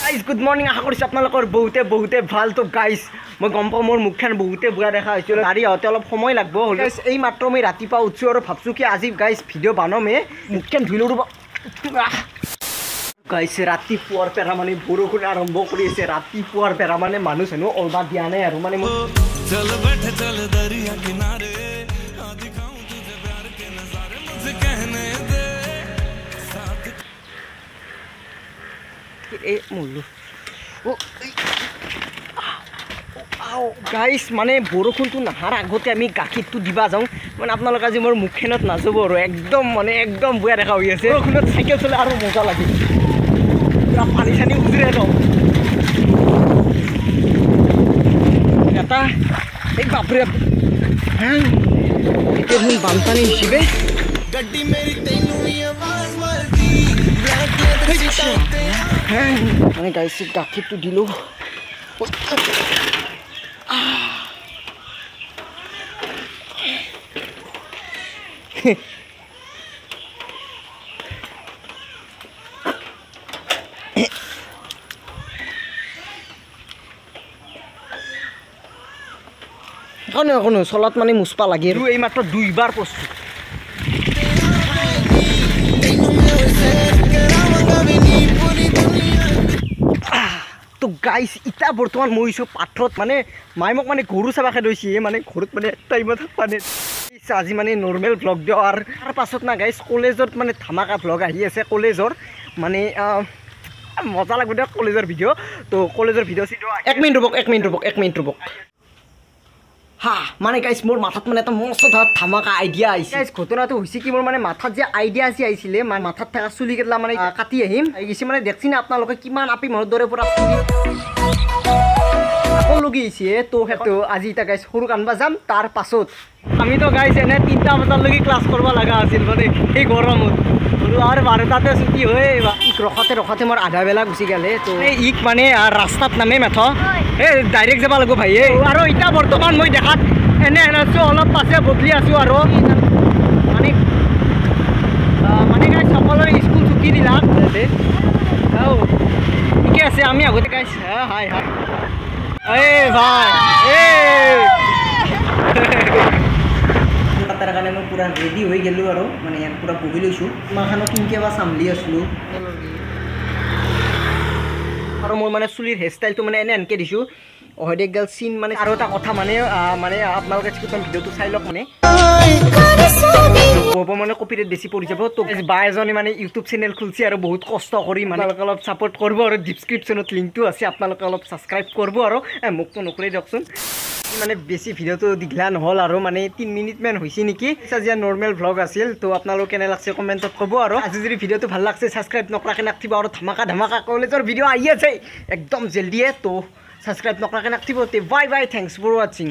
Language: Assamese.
गाइस गुड मर्निंग आशा करिছোঁ আপোনালোকৰ বহুতে ভাল তো গাইস মই গম পাওঁ মোৰ মুখখন বহুতে বুঢ়া দেখা হৈছিল গাড়ী আহোঁতে অলপ সময় লাগব গাইস এই মাত্ৰ মই ৰাতিপুৱা উঠিছোঁ আৰু ভাবছোঁ কি আজি গাইস ভিডিঅ' বনামে মুখখন ধুই লওঁ গাইস ৰাতিপুৱাৰ পৰা মানে বৰষুণ আৰম্ভ কৰি আছে ৰাতিপুৱাৰ পৰা মানে মানুহ চানো অলবা দিয়া নাই আৰু মানে चल बैठ चल दरिया किनारे दिखाऊं तुझे प्यार के नजारे मुझे कहने दे साथ ए मुल्लु ओ आओ गाइस माने बरखुनটো নাহাৰ আগতে আমি গাখীৰটো দিবা যাওঁ মানে আপোনালোক আজি মোৰ মুখখনত নাযাব আৰু একদম মানে একদম বুয়া দেখা হৈ আছে বৰখুনত সাইকেল চলে আৰু মজা লাগে পুৰা পানী চানি উজৰে যাওঁ এটা এই বাপৰে হ্যাঁ এটা হুন বানপানী হিসেবে गड्डी मेरी तेनू ही आवाज मारती ब्लैक लेदर चिताते হ্যাঁ মানে গাইস গাখীৰটো দিলো কোনো চলত মানে মুছপা লাগে আৰু এই মাত্ৰ দুইবাৰ পছছো তো গাইস ইটা বৰ্তমান মইছো পাথৰত মানে মাই মোক মানে গৰু চাবাকে লৈছে মানে ঘৰত মানে টাইমত মানে আজি মানে নৰ্মেল ব্লগ দিও আৰু তাৰ পাছত না গাইস কলেজত মানে ধামাকা ব্লগ আহি আছে কলেজৰ মানে মজা লাগব দে কলেজৰ ভিডিঅ' তো কলেজৰ ভিডিঅ' এক মিনিট ৰ'বক হা মানে গাইস মোর মাথাত মানে একটা মস্ত ধামাকা আইডিয়া আইছে গাইস ঘটনাটো হইছে কি মোর মানে মাথাত যে আইডিয়া আছে আইছিলে মানে মাথাত থাকা চুলি কেটলা মানে কাটি আহিম গেছি মানে দেখছিনা আপোনালোকে কিমান আপি মনৰ দৰে পুৰা চুলি আকৌ লগি আইছে তো হেতু আজি এটা গাইস সৰু কানবা যাম তাৰ পাছত আমি তো গাইস এনে 3টা বজাৰ লাগি ক্লাছ কৰিব লাগা আছিল মানে এই গৰমত আৰু 12টাতে ছুটি হৈ ইক ৰখতে মোৰ আধা বেলা গুচি গেলে তো ইক মানে ৰাস্তাত নামে মেথ ডাইৰেক্ট যাব লাগিব ভাই আৰু ইটা বৰ্তমান মই দেখাত এনে আছো অলপ পাছে বদলি আছো আৰু মানে মানে গাইস সকলোৰে স্কুল ছুটি দিলা ঠিকে আছে আমি আগতে গাইস হাই ভাই তার কাৰণে মই পুৰা ৰেডি হৈ গেলো আৰু মানে ইয়াত পুৰা বহি লৈছো মাখানো কিনকে বা সামলি আসলো আৰু মোৰ মানে চুলিৰ হেয়াৰ ষ্টাইলটো মানে এনে এনকে দিছো অহদে গল সিন মানে আৰু এটা কথা মানে মানে আপোনালোকে চিকুন ভিডিঅ'টো চাই লওক মানে বব মানে কপিৰাইট বেছি পৰি যাব তো বা এজনী মানে ইউটিউব চেনেল খুলছি আৰু বহুত কষ্ট কৰি মানে অলপ সাপোৰ্ট কৰিব আৰু ডেসক্ৰিপচনত লিংকটো আছে আপোনালোকে অলপ সাবস্ক্ৰাইব কৰিব আৰু মুকটো নকৰি দিয়কচোন মানে বেছি ভিডিঅ'টো দিগলা নহল আৰু মানে 3 মিনিট মান হৈছে নেকি আজি নৰ্মেল ব্লগ আছিল তো আপোনালোকে কেনে লাগছে কমেন্টত ক'ব আৰু আজি যদি ভিডিঅ'টো ভাল লাগছে সাবস্ক্ৰাইব নকৰাকে নাথিব আৰু ধামাকা কলেজৰ ভিডিঅ' আহি আছে একদম জলদিয়ে তো সাবস্ক্ৰাইব নকৰাকে নাথিব তে বাই থ্যাঙ্কস ফৰ ওয়াচিং